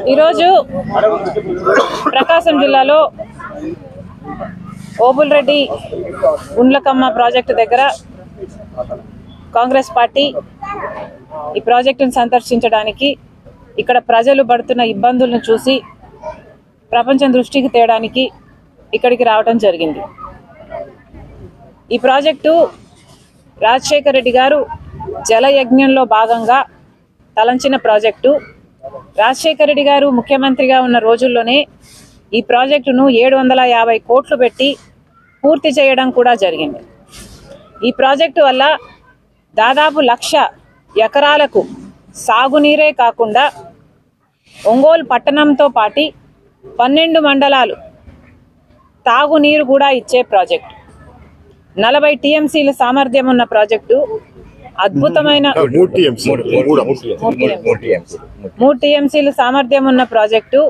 ఈరోజు ప్రకాశం జిల్లాలో ఓబుల్రెడ్డి గుండ్లకమ్మ ప్రాజెక్టు దగ్గర కాంగ్రెస్ పార్టీ ఈ ప్రాజెక్టును సందర్శించడానికి ఇక్కడ ప్రజలు పడుతున్న ఇబ్బందులను చూసి ప్రపంచం దృష్టికి తేడానికి ఇక్కడికి రావడం జరిగింది। ఈ ప్రాజెక్టు రాజశేఖర్ రెడ్డి గారు జలయజ్ఞంలో భాగంగా తలంచిన ప్రాజెక్టు। రాజశేఖర్ రెడ్డి గారు ముఖ్యమంత్రిగా ఉన్న రోజుల్లోనే ఈ ప్రాజెక్టును 750 కోట్లు పెట్టి పూర్తి చేయడం కూడా జరిగింది। ఈ ప్రాజెక్టు వల్ల దాదాపు 1,00,000 ఎకరాలకు సాగునీరే కాకుండా ఒంగోలు పట్టణంతో పాటు 12 మండలాలు తాగునీరు కూడా ఇచ్చే ప్రాజెక్టు। 40 టీఎంసీల సామర్థ్యం ఉన్న ప్రాజెక్టు అద్భుతమైన 3 టీఎంసీల సామర్థ్యం ఉన్న ప్రాజెక్టు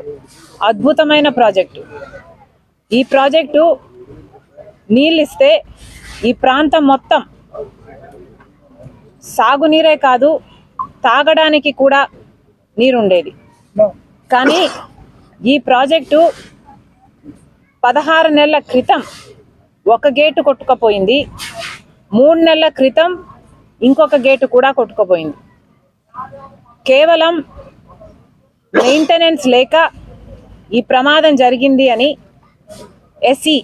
అద్భుతమైన ప్రాజెక్టు। ఈ ప్రాజెక్టు నీళ్ళిస్తే ఈ ప్రాంతం మొత్తం సాగునీరే కాదు తాగడానికి కూడా నీరుండేది। కానీ ఈ ప్రాజెక్టు 16 నెలల క్రితం ఒక గేటు కొట్టుకుపోయింది, 3 నెలల క్రితం ఇంకొక గేటు కూడా కొట్టుకుపోయింది। కేవలం మెయింటెనెన్స్ లేక ఈ ప్రమాదం జరిగింది అని ఎస్సీ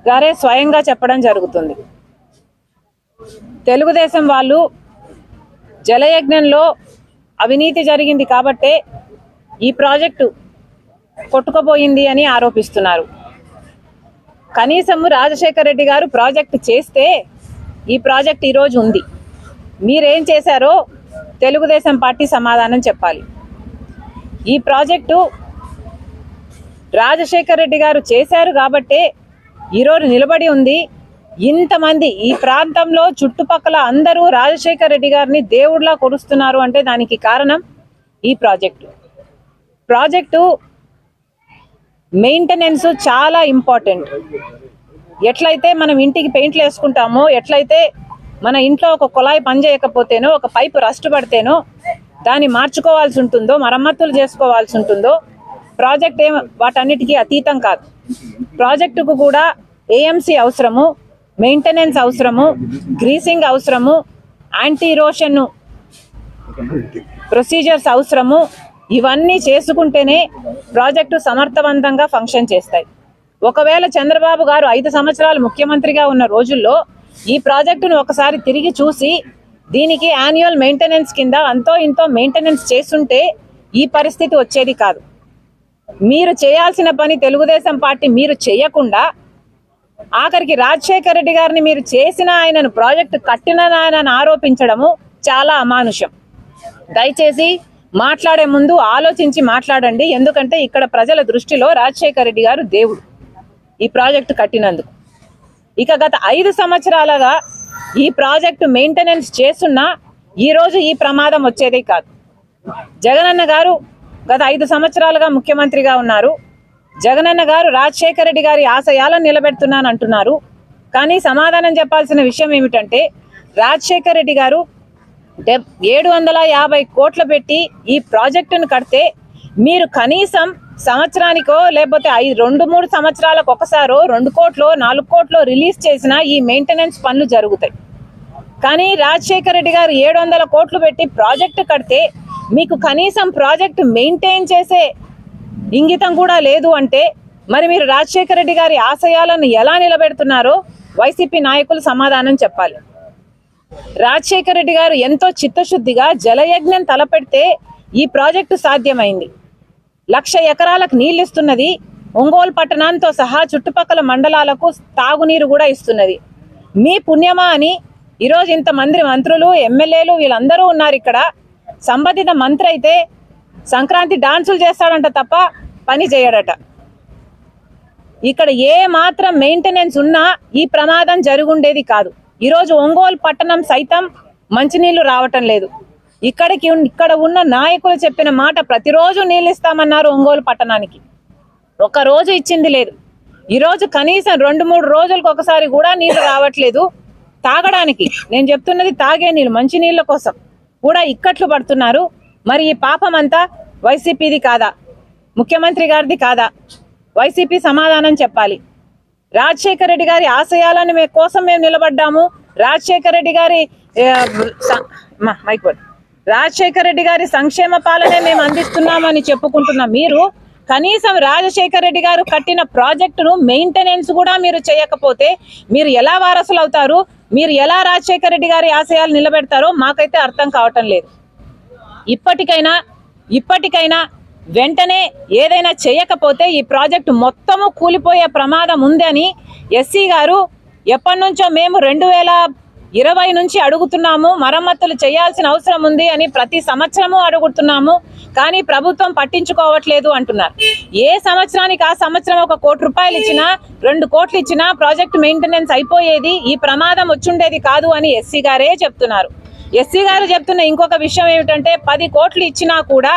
గారే స్వయంగా చెప్పడం జరుగుతుంది। తెలుగుదేశం వాళ్ళు జలయజ్ఞంలో అవినీతి జరిగింది కాబట్టే ఈ ప్రాజెక్టు కొట్టుకుపోయింది అని ఆరోపిస్తున్నారు। కనీసం రాజశేఖర్ రెడ్డి గారు ప్రాజెక్టు చేస్తే ఈ ప్రాజెక్ట్ ఈరోజు ఉంది। మీరేం చేశారో తెలుగుదేశం పార్టీ సమాధానం చెప్పాలి। ఈ ప్రాజెక్టు రాజశేఖర్ రెడ్డి గారు చేశారు కాబట్టే ఈరోజు నిలబడి ఉంది। ఇంతమంది ఈ ప్రాంతంలో చుట్టుపక్కల అందరూ రాజశేఖర్ రెడ్డి గారిని దేవుడిలా కొలుస్తున్నారు అంటే దానికి కారణం ఈ ప్రాజెక్టు మెయింటెనెన్స్ చాలా ఇంపార్టెంట్। ఎట్లయితే మనం ఇంటికి పెయింట్లు వేసుకుంటామో, ఎట్లయితే మన ఇంట్లో ఒక కుళాయి పనిచేయకపోతేనో, ఒక పైపు రస్ట్ పడితేనో దాన్ని మార్చుకోవాల్సి ఉంటుందో, మరమ్మతులు చేసుకోవాల్సి ఉంటుందో, ప్రాజెక్ట్ వాటన్నిటికీ అతీతం కాదు। ప్రాజెక్టుకు కూడా ఏఎంసీ అవసరము, మెయింటెనెన్స్ అవసరము, గ్రీసింగ్ అవసరము, యాంటీ ఇరోషన్ ప్రొసీజర్స్ అవసరము। ఇవన్నీ చేసుకుంటేనే ప్రాజెక్టు సమర్థవంతంగా ఫంక్షన్ చేస్తాయి। ఒకవేళ చంద్రబాబు గారు 5 సంవత్సరాలు ముఖ్యమంత్రిగా ఉన్న రోజుల్లో ఈ ప్రాజెక్టును ఒకసారి తిరిగి చూసి దీనికి యాన్యువల్ మెయింటెనెన్స్ కింద అంతో ఇంతో మెయింటెనెన్స్ చేస్తుంటే ఈ పరిస్థితి వచ్చేది కాదు। మీరు చేయాల్సిన పని తెలుగుదేశం పార్టీ మీరు చేయకుండా ఆఖరికి రాజశేఖర్ రెడ్డి గారిని మీరు చేసిన ఆయనను ప్రాజెక్టు కట్టిన ఆయనను ఆరోపించడము చాలా అమానుషం। దయచేసి మాట్లాడే ముందు ఆలోచించి మాట్లాడండి। ఎందుకంటే ఇక్కడ ప్రజల దృష్టిలో రాజశేఖర్ రెడ్డి గారు దేవుడు ఈ ప్రాజెక్టు కట్టినందుకు। ఇక గత 5 సంవత్సరాలుగా ఈ ప్రాజెక్టు మెయింటెనెన్స్ చేస్తున్నా ఈరోజు ఈ ప్రమాదం వచ్చేదే కాదు। జగనన్న గారు గత 5 సంవత్సరాలుగా ముఖ్యమంత్రిగా ఉన్నారు। జగనన్న గారు రాజశేఖర్ రెడ్డి గారి ఆశయాలను నిలబెడుతున్నాను అంటున్నారు। కానీ సమాధానం చెప్పాల్సిన విషయం ఏమిటంటే రాజశేఖర్ రెడ్డి గారు 750 కోట్లు పెట్టి ఈ ప్రాజెక్టును కడితే మీరు కనీసం సంవత్సరానికో లేకపోతే 2-3 సంవత్సరాలకు ఒకసారో 2 కోట్లో 4 కోట్లో రిలీజ్ చేసినా ఈ మెయింటెనెన్స్ పనులు జరుగుతాయి। కానీ రాజశేఖర్ రెడ్డి గారు 700 కోట్లు పెట్టి ప్రాజెక్టు కడితే మీకు కనీసం ప్రాజెక్టు మెయింటైన్ చేసే ఇంగితం కూడా లేదు అంటే మరి మీరు రాజశేఖర్ రెడ్డి గారి ఆశయాలను ఎలా నిలబెడుతున్నారో వైసీపీ నాయకులు సమాధానం చెప్పాలి। రాజశేఖర్ రెడ్డి గారు ఎంతో చిత్తశుద్ధిగా జలయజ్ఞం తలపెడితే ఈ ప్రాజెక్టు సాధ్యమైంది। 1,00,000 ఎకరాలకు నీళ్ళు ఇస్తున్నది, ఒంగోలు పట్టణంతో సహా చుట్టుపక్కల మండలాలకు తాగునీరు కూడా ఇస్తున్నది। మీ పుణ్యమా అని ఈరోజు ఇంతమంది మంత్రులు, ఎమ్మెల్యేలు వీళ్ళందరూ ఉన్నారు ఇక్కడ। సంబంధిత మంత్రి అయితే సంక్రాంతి డాన్సులు చేస్తాడంట తప్ప పని చేయడట। ఇక్కడ ఏ మాత్రం మెయింటెనెన్స్ ఉన్నా ఈ ప్రమాదం జరుగుండేది కాదు। ఈరోజు ఒంగోలు పట్టణం సైతం మంచినీళ్లు రావటం లేదు। ఇక్కడ ఉన్న నాయకులు చెప్పిన మాట ప్రతిరోజు నీళ్ళు ఇస్తామన్నారు ఒంగోలు పట్టణానికి, ఒక రోజు ఇచ్చింది లేదు। ఈరోజు కనీసం 2-3 రోజులకు ఒకసారి కూడా నీళ్లు రావట్లేదు। తాగడానికి నేను చెప్తున్నది తాగే నీళ్ళు, మంచి నీళ్ళ కోసం కూడా ఇక్కట్లు పడుతున్నారు। మరి ఈ పాపం అంతా వైసీపీది కాదా? ముఖ్యమంత్రి గారిది కాదా? వైసీపీ సమాధానం చెప్పాలి. రాజశేఖర రెడ్డి గారి ఆశయాలను కోసం మేము నిలబడ్డాము. రాజశేఖర రెడ్డి గారి రాజశేఖర రెడ్డి గారి సంక్షేమ పాలనే మేము అందిస్తున్నామని చెప్పుకుంటున్న మీరు కనీసం రాజశేఖర రెడ్డి గారు కట్టిన ప్రాజెక్టును మెయింటెనెన్స్ కూడా మీరు చేయకపోతే మీరు ఎలా వారసులు అవుతారు? మీరు ఎలా రాజశేఖర రెడ్డి గారి ఆశయాలు నిలబెడతారో మాకైతే అర్థం కావటం లేదు. ఇప్పటికైనా వెంటనే ఏదైనా చేయకపోతే ఈ ప్రాజెక్టు మొత్తము కూలిపోయే ప్రమాదం ఉందని ఎస్సీ గారు ఎప్పటి నుంచో మేము 2020 నుంచి అడుగుతున్నాము, మరమ్మతులు చేయాల్సిన అవసరం ఉంది అని ప్రతి సంవత్సరము అడుగుతున్నాము. కానీ ప్రభుత్వం పట్టించుకోవట్లేదు అంటున్నారు. ఏ సంవత్సరానికి ఆ సంవత్సరం 1 కోటి రూపాయలు ఇచ్చినా 2 కోట్లు ఇచ్చినా ప్రాజెక్ట్ మెయింటెనెన్స్ అయిపోయేది, ఈ ప్రమాదం వచ్చుండేది కాదు అని ఎస్సీ గారే చెప్తున్నారు. ఎస్సీ గారు చెప్తున్న ఇంకొక విషయం ఏమిటంటే 10 కోట్లు ఇచ్చినా కూడా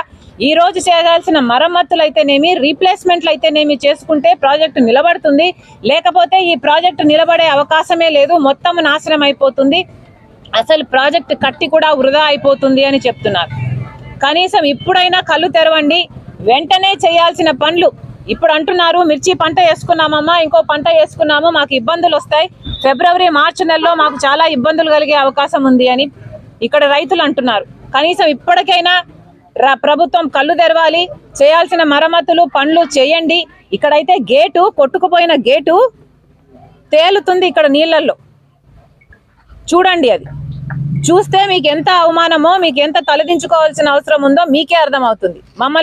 ఈ రోజు చేయాల్సిన మరమ్మతులు అయితేనేమి, రీప్లేస్మెంట్లు అయితేనేమి చేసుకుంటే ప్రాజెక్టు నిలబడుతుంది, లేకపోతే ఈ ప్రాజెక్టు నిలబడే అవకాశమే లేదు, మొత్తం నాశనం అయిపోతుంది, అసలు ప్రాజెక్టు కట్టి కూడా వృధా అయిపోతుంది అని చెప్తున్నారు. కనీసం ఇప్పుడైనా కళ్ళు తెరవండి. వెంటనే చేయాల్సిన పనులు ఇప్పుడు అంటున్నారు, మిర్చి పంట వేసుకున్నామమ్మా, ఇంకో పంట వేసుకున్నాము, మాకు ఇబ్బందులు వస్తాయి, ఫిబ్రవరి మార్చి నెలలో మాకు చాలా ఇబ్బందులు కలిగే అవకాశం ఉంది అని ఇక్కడ రైతులు అంటున్నారు. కనీసం ఇప్పటికైనా ప్రభుత్వం కళ్ళు తెరవాలి, చేయాల్సిన మరమ్మతులు పనులు చేయండి. ఇక్కడైతే గేటు, కొట్టుకుపోయిన గేటు తేలుతుంది ఇక్కడ నీళ్ళల్లో. చూడండి, అది చూస్తే మీకు ఎంత అవమానమో, మీకు ఎంత తలదించుకోవాల్సిన అవసరం ఉందో మీకే అర్థమవుతుంది. మమ్మల్ని